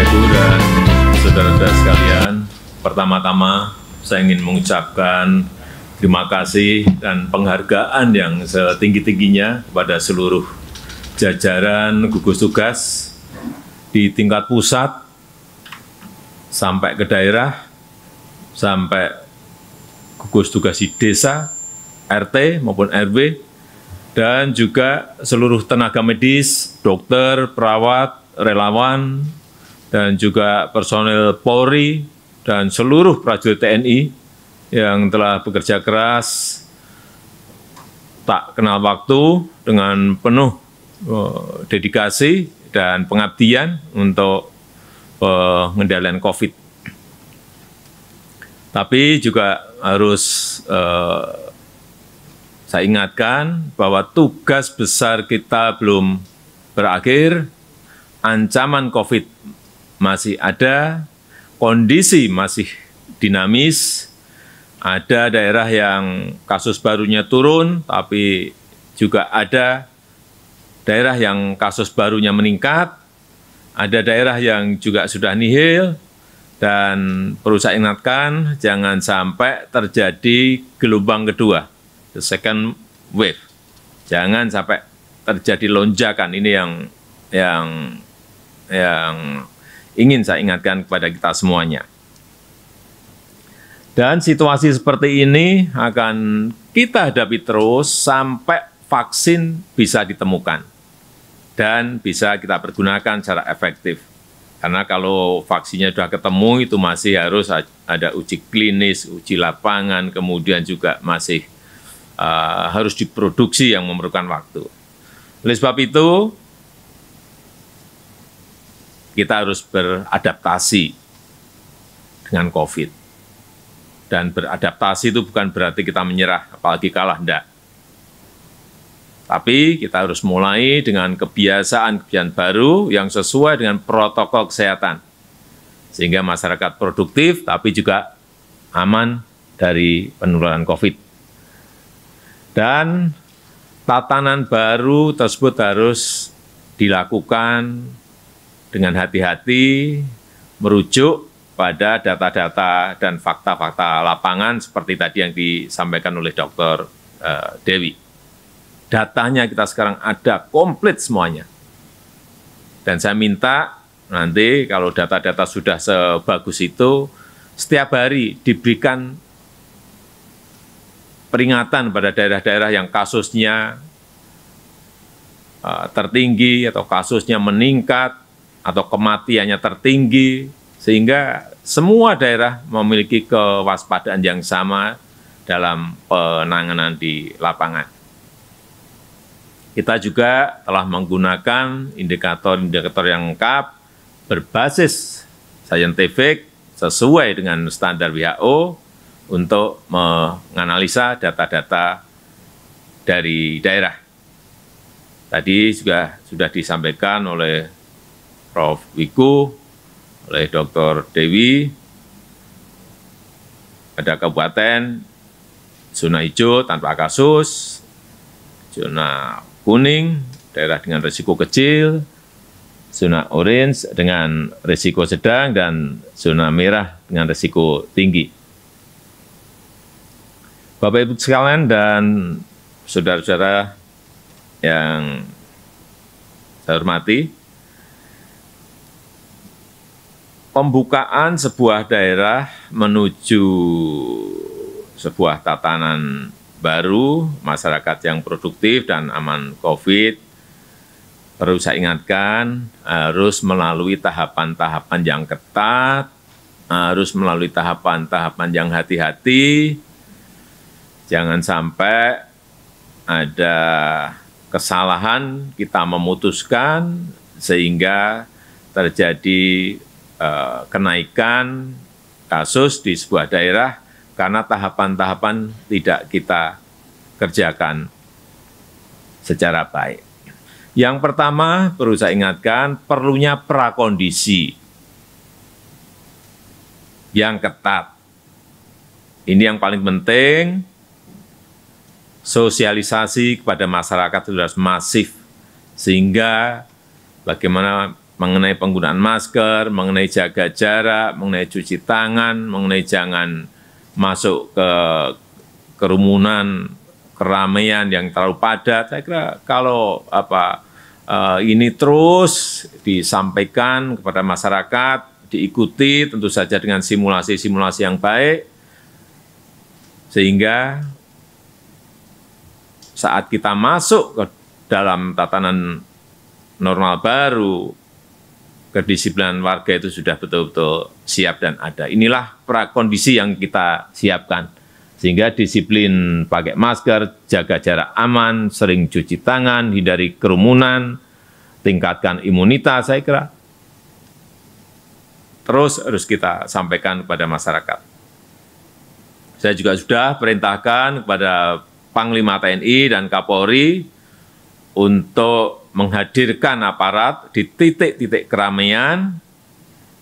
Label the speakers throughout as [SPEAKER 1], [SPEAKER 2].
[SPEAKER 1] Bapak Ibu dan saudara-saudara sekalian, pertama-tama saya ingin mengucapkan terima kasih dan penghargaan yang setinggi-tingginya kepada seluruh jajaran gugus tugas di tingkat pusat sampai ke daerah, sampai gugus tugas di desa, RT maupun RW, dan juga seluruh tenaga medis, dokter, perawat, relawan, dan juga personel Polri, dan seluruh prajurit TNI yang telah bekerja keras, tak kenal waktu, dengan penuh dedikasi dan pengabdian untuk pengendalian COVID. Tapi juga harus saya ingatkan bahwa tugas besar kita belum berakhir, ancaman COVID masih ada, kondisi masih dinamis, ada daerah yang kasus barunya turun, tapi juga ada daerah yang kasus barunya meningkat, ada daerah yang juga sudah nihil, dan perlu saya ingatkan, jangan sampai terjadi gelombang kedua, the second wave. Jangan sampai terjadi lonjakan. Ini yang ingin saya ingatkan kepada kita semuanya. Dan situasi seperti ini akan kita hadapi terus sampai vaksin bisa ditemukan dan bisa kita pergunakan secara efektif. Karena kalau vaksinnya sudah ketemu, itu masih harus ada uji klinis, uji lapangan, kemudian juga masih harus diproduksi yang memerlukan waktu. Oleh sebab itu, kita harus beradaptasi dengan COVID. Dan beradaptasi itu bukan berarti kita menyerah, apalagi kalah, enggak. Tapi kita harus mulai dengan kebiasaan-kebiasaan baru yang sesuai dengan protokol kesehatan. Sehingga masyarakat produktif, tapi juga aman dari penularan COVID. Dan tatanan baru tersebut harus dilakukan dengan hati-hati, merujuk pada data-data dan fakta-fakta lapangan seperti tadi yang disampaikan oleh Dr. Dewi. Datanya kita sekarang ada komplit semuanya. Dan saya minta nanti kalau data-data sudah sebagus itu, setiap hari diberikan peringatan pada daerah-daerah yang kasusnya tertinggi atau kasusnya meningkat atau kematiannya tertinggi, sehingga semua daerah memiliki kewaspadaan yang sama dalam penanganan di lapangan. Kita juga telah menggunakan indikator-indikator yang lengkap berbasis saintifik sesuai dengan standar WHO untuk menganalisa data-data dari daerah. Tadi juga sudah disampaikan oleh Prof. Wiku, oleh Dr. Dewi, ada kabupaten zona hijau tanpa kasus, zona kuning, daerah dengan risiko kecil, zona orange dengan risiko sedang, dan zona merah dengan risiko tinggi. Bapak Ibu sekalian dan saudara-saudara yang saya hormati, pembukaan sebuah daerah menuju sebuah tatanan baru, masyarakat yang produktif dan aman COVID, perlu saya ingatkan, harus melalui tahapan-tahapan yang ketat, harus melalui tahapan-tahapan yang hati-hati. Jangan sampai ada kesalahan kita memutuskan sehingga terjadi kenaikan kasus di sebuah daerah karena tahapan-tahapan tidak kita kerjakan secara baik. Yang pertama, perlu saya ingatkan, perlunya prakondisi yang ketat. Ini yang paling penting, sosialisasi kepada masyarakat sudah masif, sehingga bagaimana mengenai penggunaan masker, mengenai jaga jarak, mengenai cuci tangan, mengenai jangan masuk ke kerumunan, keramaian yang terlalu padat. Saya kira kalau ini terus disampaikan kepada masyarakat, diikuti tentu saja dengan simulasi-simulasi yang baik, sehingga saat kita masuk ke dalam tatanan normal baru, kedisiplinan warga itu sudah betul-betul siap dan ada. Inilah prakondisi yang kita siapkan. Sehingga disiplin pakai masker, jaga jarak aman, sering cuci tangan, hindari kerumunan, tingkatkan imunitas, saya kira terus harus kita sampaikan kepada masyarakat. Saya juga sudah perintahkan kepada Panglima TNI dan Kapolri untuk menghadirkan aparat di titik-titik keramaian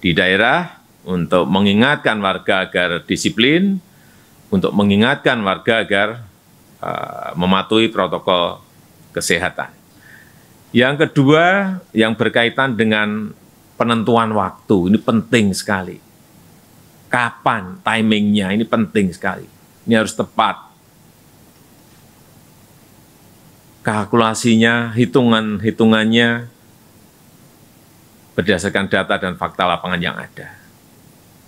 [SPEAKER 1] di daerah untuk mengingatkan warga agar disiplin, untuk mengingatkan warga agar mematuhi protokol kesehatan. Yang kedua, yang berkaitan dengan penentuan waktu, ini penting sekali. Kapan timingnya, ini penting sekali. Ini harus tepat. Kalkulasinya, hitungannya berdasarkan data dan fakta lapangan yang ada.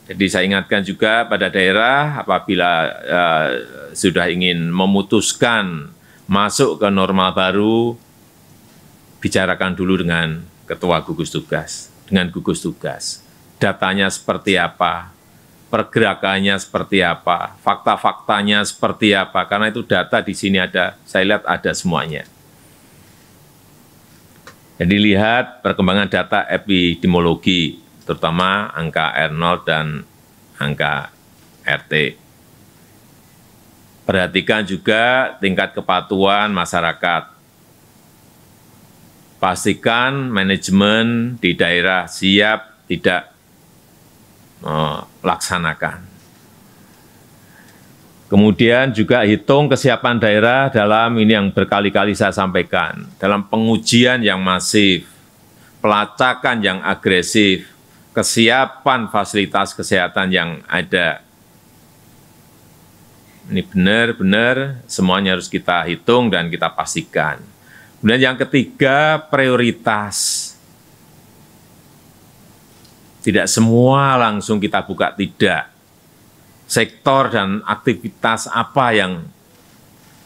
[SPEAKER 1] Jadi saya ingatkan juga pada daerah apabila sudah ingin memutuskan masuk ke normal baru, bicarakan dulu dengan ketua gugus tugas, dengan gugus tugas. Datanya seperti apa, pergerakannya seperti apa, fakta-faktanya seperti apa, karena itu data di sini ada, saya lihat ada semuanya. Jadi lihat perkembangan data epidemiologi, terutama angka R0 dan angka RT. Perhatikan juga tingkat kepatuhan masyarakat. Pastikan manajemen di daerah siap tidak melaksanakan. Kemudian juga hitung kesiapan daerah dalam ini yang berkali-kali saya sampaikan, dalam pengujian yang masif, pelacakan yang agresif, kesiapan fasilitas kesehatan yang ada. Ini benar-benar semuanya harus kita hitung dan kita pastikan. Kemudian yang ketiga, prioritas. Tidak semua langsung kita buka, tidak. Sektor dan aktivitas apa yang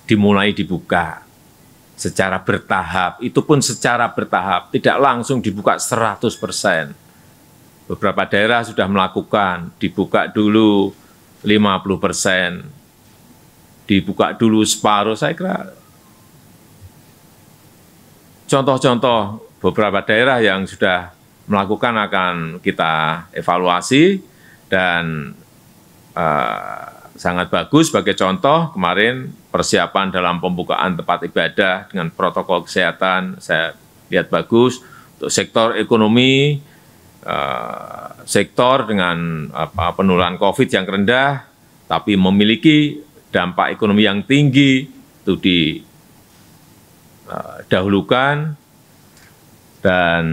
[SPEAKER 1] dimulai dibuka secara bertahap, itu pun secara bertahap, tidak langsung dibuka 100%. Beberapa daerah sudah melakukan, dibuka dulu 50%, dibuka dulu separuh. Saya kira contoh-contoh beberapa daerah yang sudah melakukan akan kita evaluasi dan sangat bagus sebagai contoh. Kemarin persiapan dalam pembukaan tempat ibadah dengan protokol kesehatan saya lihat bagus. Untuk sektor ekonomi, sektor dengan penularan COVID yang rendah tapi memiliki dampak ekonomi yang tinggi itu didahulukan, dan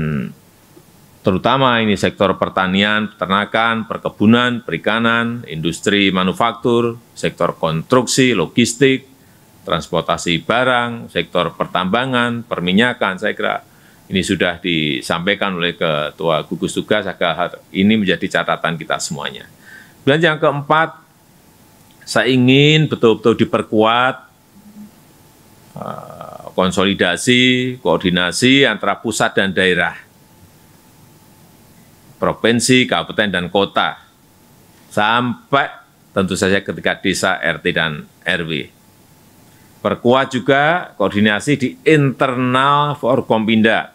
[SPEAKER 1] terutama ini sektor pertanian, peternakan, perkebunan, perikanan, industri manufaktur, sektor konstruksi, logistik, transportasi barang, sektor pertambangan, perminyakan. Saya kira ini sudah disampaikan oleh Ketua Gugus Tugas agar ini menjadi catatan kita semuanya. Dan yang keempat, saya ingin betul-betul diperkuat konsolidasi, koordinasi antara pusat dan daerah, provinsi, kabupaten, dan kota, sampai tentu saja ketika desa, RT, dan RW. Perkuat juga koordinasi di internal Forkompinda.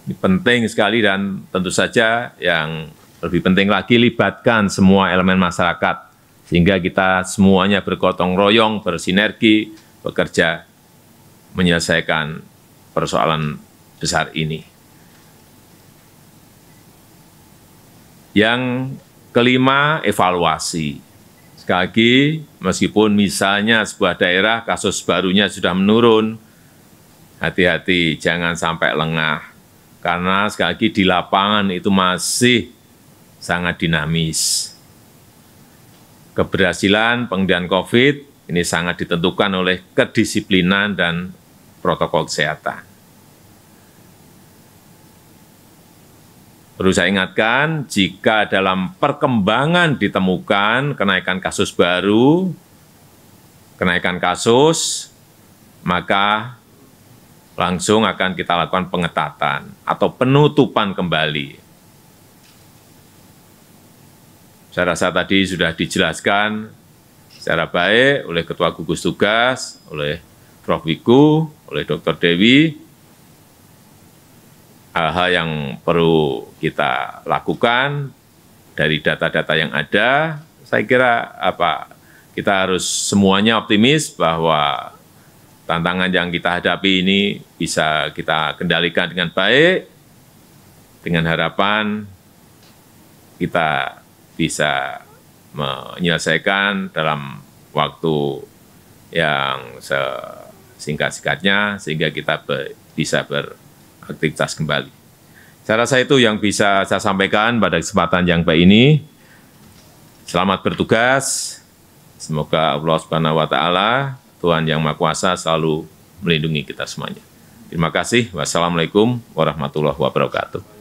[SPEAKER 1] Ini penting sekali, dan tentu saja yang lebih penting lagi, libatkan semua elemen masyarakat, sehingga kita semuanya bergotong royong, bersinergi, bekerja, menyelesaikan persoalan besar ini. Yang kelima, evaluasi. Sekali lagi, meskipun misalnya sebuah daerah kasus barunya sudah menurun, hati-hati, jangan sampai lengah. Karena sekali lagi di lapangan itu masih sangat dinamis. Keberhasilan pengendalian COVID ini sangat ditentukan oleh kedisiplinan dan protokol kesehatan. Perlu saya ingatkan, jika dalam perkembangan ditemukan kenaikan kasus baru, maka langsung akan kita lakukan pengetatan atau penutupan kembali. Saya rasa tadi sudah dijelaskan secara baik oleh Ketua Gugus Tugas, oleh Prof. Wiku, oleh Dr. Dewi, hal-hal yang perlu kita lakukan dari data-data yang ada. Saya kira kita harus semuanya optimis bahwa tantangan yang kita hadapi ini bisa kita kendalikan dengan baik, dengan harapan kita bisa menyelesaikan dalam waktu yang sesingkat-singkatnya, sehingga kita bisa beraktivitas kembali. Saya rasa itu yang bisa saya sampaikan pada kesempatan yang baik ini. Selamat bertugas. Semoga Allah Subhanahu wa Ta'ala, Tuhan Yang Maha Kuasa, selalu melindungi kita semuanya. Terima kasih. Wassalamualaikum warahmatullahi wabarakatuh.